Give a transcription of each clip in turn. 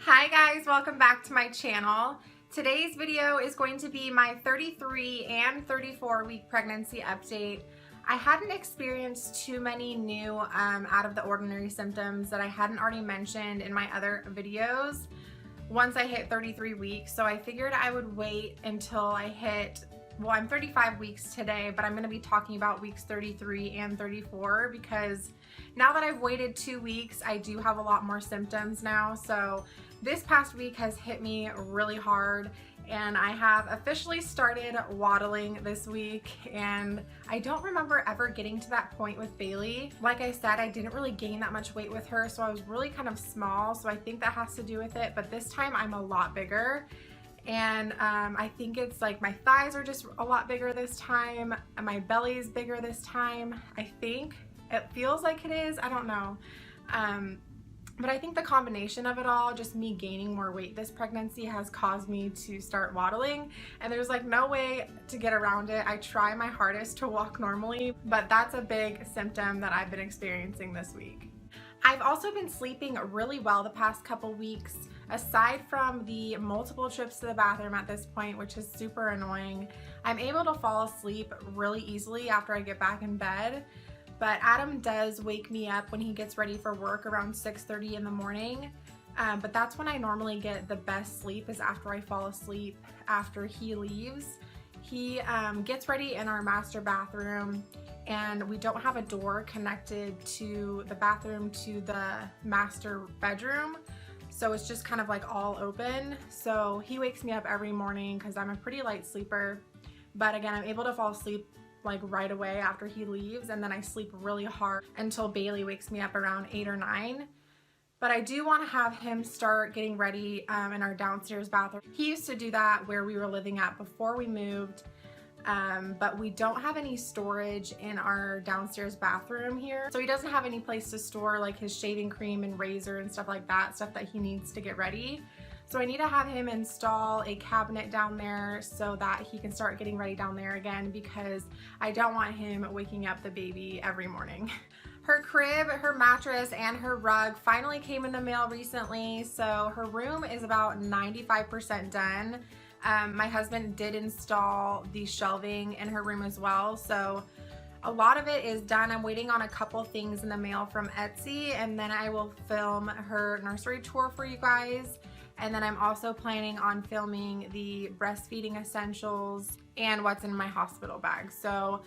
Hi guys, welcome back to my channel. Today's video is going to be my 33 and 34 week pregnancy update. I hadn't experienced too many new out of the ordinary symptoms that I hadn't already mentioned in my other videos once I hit 33 weeks. So I figured I would wait until I hit, well, I'm 35 weeks today, but I'm going to be talking about weeks 33 and 34 because now that I've waited 2 weeks, I do have a lot more symptoms now. So this past week has hit me really hard and I have officially started waddling this week, and I don't remember ever getting to that point with Bailey. Like I said, I didn't really gain that much weight with her, so I was really kind of small, so I think that has to do with it, but this time I'm a lot bigger. And I think it's like my thighs are just a lot bigger this time, and my belly is bigger this time. I think it feels like it is, I don't know. But I think the combination of it all, just me gaining more weight this pregnancy, has caused me to start waddling, and there's like no way to get around it. I try my hardest to walk normally, but that's a big symptom that I've been experiencing this week. I've also been sleeping really well the past couple weeks, aside from the multiple trips to the bathroom at this point, which is super annoying. I'm able to fall asleep really easily after I get back in bed. But Adam does wake me up when he gets ready for work around 6:30 in the morning. But that's when I normally get the best sleep, is after I fall asleep after he leaves. He gets ready in our master bathroom, and we don't have a door connected to the bathroom to the master bedroom. So it's just kind of like all open. So he wakes me up every morning because I'm a pretty light sleeper. But again, I'm able to fall asleep like right away after he leaves, and then I sleep really hard until Bailey wakes me up around 8 or 9. But I do want to have him start getting ready in our downstairs bathroom. He used to do that where we were living at before we moved, but we don't have any storage in our downstairs bathroom here. So he doesn't have any place to store like his shaving cream and razor and stuff like that, stuff that he needs to get ready. So I need to have him install a cabinet down there so that he can start getting ready down there again, because I don't want him waking up the baby every morning. Her crib, her mattress, and her rug finally came in the mail recently, so her room is about 95% done. My husband did install the shelving in her room as well, so a lot of it is done. I'm waiting on a couple things in the mail from Etsy, and then I will film her nursery tour for you guys. And then I'm also planning on filming the breastfeeding essentials and what's in my hospital bag. So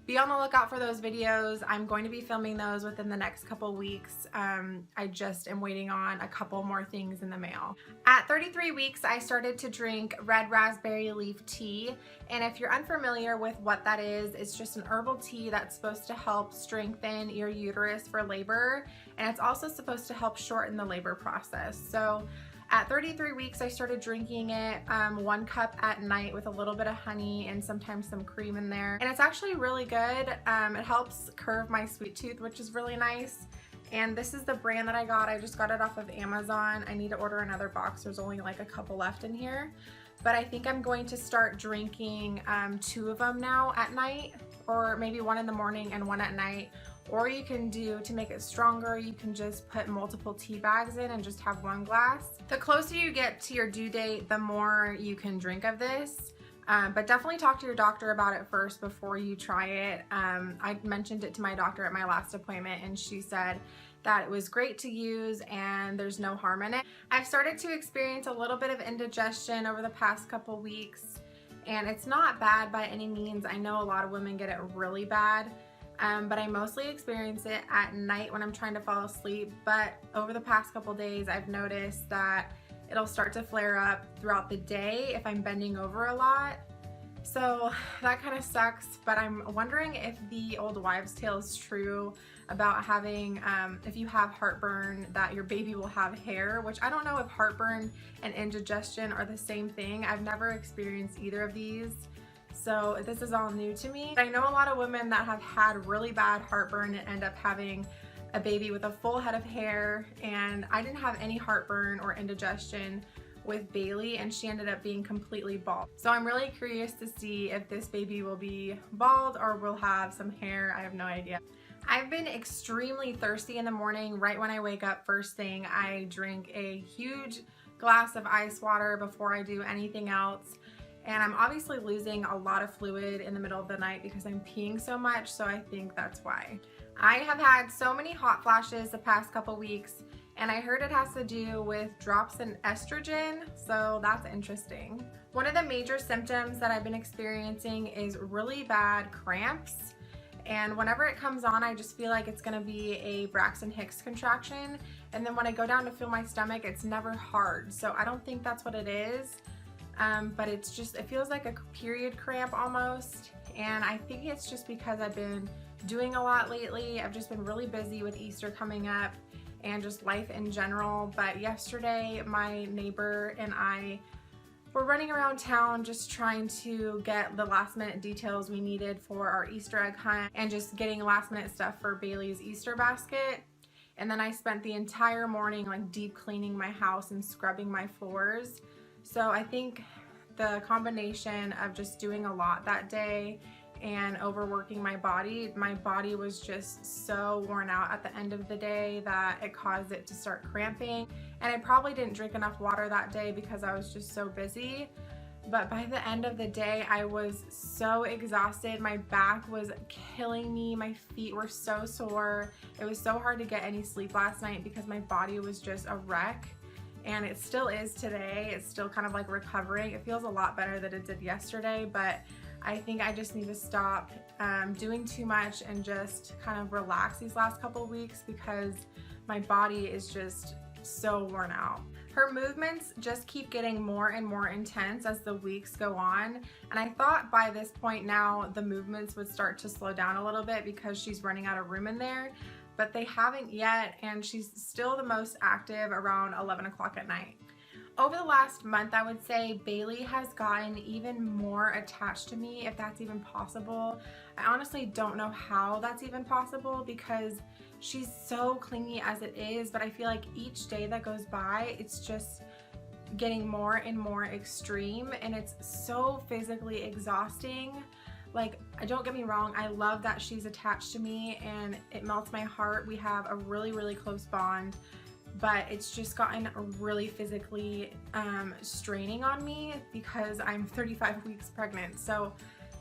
be on the lookout for those videos. I'm going to be filming those within the next couple weeks. I just am waiting on a couple more things in the mail. At 33 weeks, I started to drink red raspberry leaf tea. And if you're unfamiliar with what that is, it's just an herbal tea that's supposed to help strengthen your uterus for labor. And it's also supposed to help shorten the labor process. So at 33 weeks, I started drinking it 1 cup at night with a little bit of honey and sometimes some cream in there. And it's actually really good. It helps curve my sweet tooth, which is really nice. And this is the brand that I got. I just got it off of Amazon. I need to order another box. There's only like a couple left in here. But I think I'm going to start drinking 2 of them now at night, or maybe 1 in the morning and 1 at night. Or you can do, to make it stronger, you can just put multiple tea bags in and just have 1 glass. The closer you get to your due date, the more you can drink of this. But definitely talk to your doctor about it first before you try it. I mentioned it to my doctor at my last appointment, and she said that it was great to use and there's no harm in it. I've started to experience a little bit of indigestion over the past couple weeks, and it's not bad by any means. I know a lot of women get it really bad. But I mostly experience it at night when I'm trying to fall asleep. But over the past couple days, I've noticed that it'll start to flare up throughout the day if I'm bending over a lot. So that kind of sucks, but I'm wondering if the old wives' tale is true about having, if you have heartburn, that your baby will have hair, which I don't know if heartburn and indigestion are the same thing. I've never experienced either of these. So this is all new to me. I know a lot of women that have had really bad heartburn and end up having a baby with a full head of hair, and I didn't have any heartburn or indigestion with Bailey, and she ended up being completely bald. So I'm really curious to see if this baby will be bald or will have some hair. I have no idea. I've been extremely thirsty in the morning. Right when I wake up first thing, I drink a huge glass of ice water before I do anything else. And I'm obviously losing a lot of fluid in the middle of the night because I'm peeing so much, so I think that's why. I have had so many hot flashes the past couple weeks, and I heard it has to do with drops in estrogen, so that's interesting. One of the major symptoms that I've been experiencing is really bad cramps. And whenever it comes on, I just feel like it's gonna be a Braxton Hicks contraction. And then when I go down to feel my stomach, it's never hard. So I don't think that's what it is. But it feels like a period cramp almost. And I think it's just because I've been doing a lot lately. I've just been really busy with Easter coming up and just life in general. But yesterday, my neighbor and I were running around town just trying to get the last minute details we needed for our Easter egg hunt and just getting last minute stuff for Bailey's Easter basket. And then I spent the entire morning like deep cleaning my house and scrubbing my floors. So I think the combination of just doing a lot that day and overworking my body was just so worn out at the end of the day that it caused it to start cramping. And I probably didn't drink enough water that day because I was just so busy. But by the end of the day, I was so exhausted. My back was killing me. My feet were so sore. It was so hard to get any sleep last night because my body was just a wreck. And it still is today. It's still kind of like recovering. It feels a lot better than it did yesterday, but I think I just need to stop doing too much and just kind of relax these last couple of weeks because my body is just so worn out. Her movements just keep getting more and more intense as the weeks go on, and I thought by this point now the movements would start to slow down a little bit because she's running out of room in there, but they haven't yet, and she's still the most active around 11 o'clock at night. Over the last month, I would say Bailey has gotten even more attached to me, if that's even possible. I honestly don't know how that's even possible because she's so clingy as it is, but I feel like each day that goes by, it's just getting more and more extreme, and it's so physically exhausting. Like, don't get me wrong, I love that she's attached to me and it melts my heart. We have a really, really close bond, but it's just gotten really physically straining on me because I'm 35 weeks pregnant. So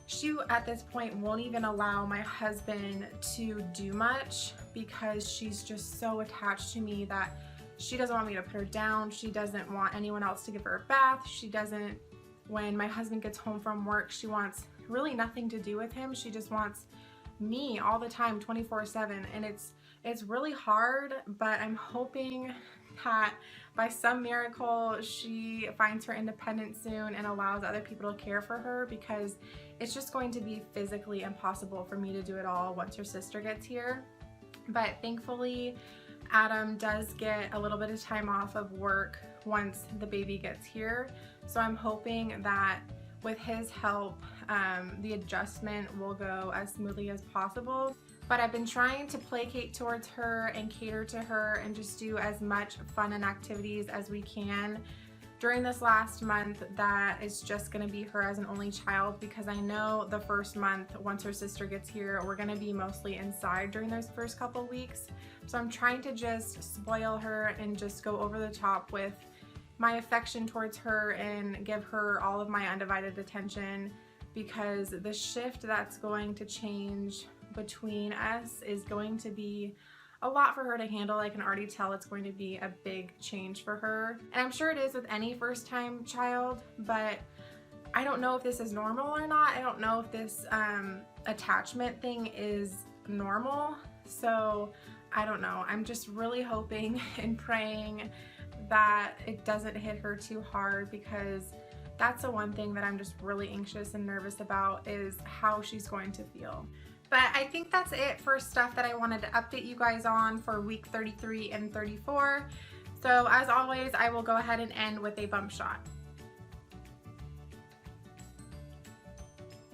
she at this point won't even allow my husband to do much because she's just so attached to me that she doesn't want me to put her down. She doesn't want anyone else to give her a bath. She doesn't, when my husband gets home from work, she wants really nothing to do with him. She just wants me all the time, 24/7, and it's really hard, but I'm hoping that by some miracle she finds her independence soon and allows other people to care for her, because it's just going to be physically impossible for me to do it all once her sister gets here. But thankfully Adam does get a little bit of time off of work once the baby gets here, so I'm hoping that with his help the adjustment will go as smoothly as possible. But I've been trying to placate towards her and cater to her and just do as much fun and activities as we can during this last month that is just going to be her as an only child, because I know the first month, once her sister gets here, we're going to be mostly inside during those first couple weeks. So I'm trying to just spoil her and just go over the top with my affection towards her and give her all of my undivided attention, because the shift that's going to change between us is going to be a lot for her to handle. I can already tell it's going to be a big change for her, and I'm sure it is with any first-time child, but I don't know if this is normal or not. I don't know if this attachment thing is normal, so I don't know. I'm just really hoping and praying that it doesn't hit her too hard, because that's the one thing that I'm just really anxious and nervous about, is how she's going to feel. But I think that's it for stuff that I wanted to update you guys on for week 33 and 34. So as always, I will go ahead and end with a bump shot.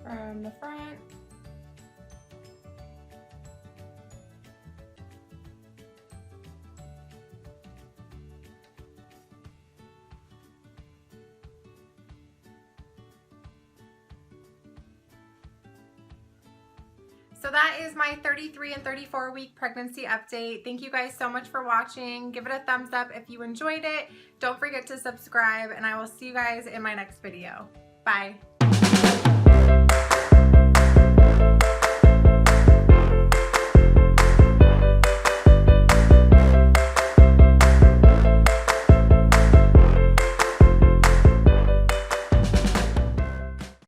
From the front. So that is my 33 and 34 week pregnancy update. Thank you guys so much for watching. Give it a thumbs up if you enjoyed it. Don't forget to subscribe, and I will see you guys in my next video. Bye.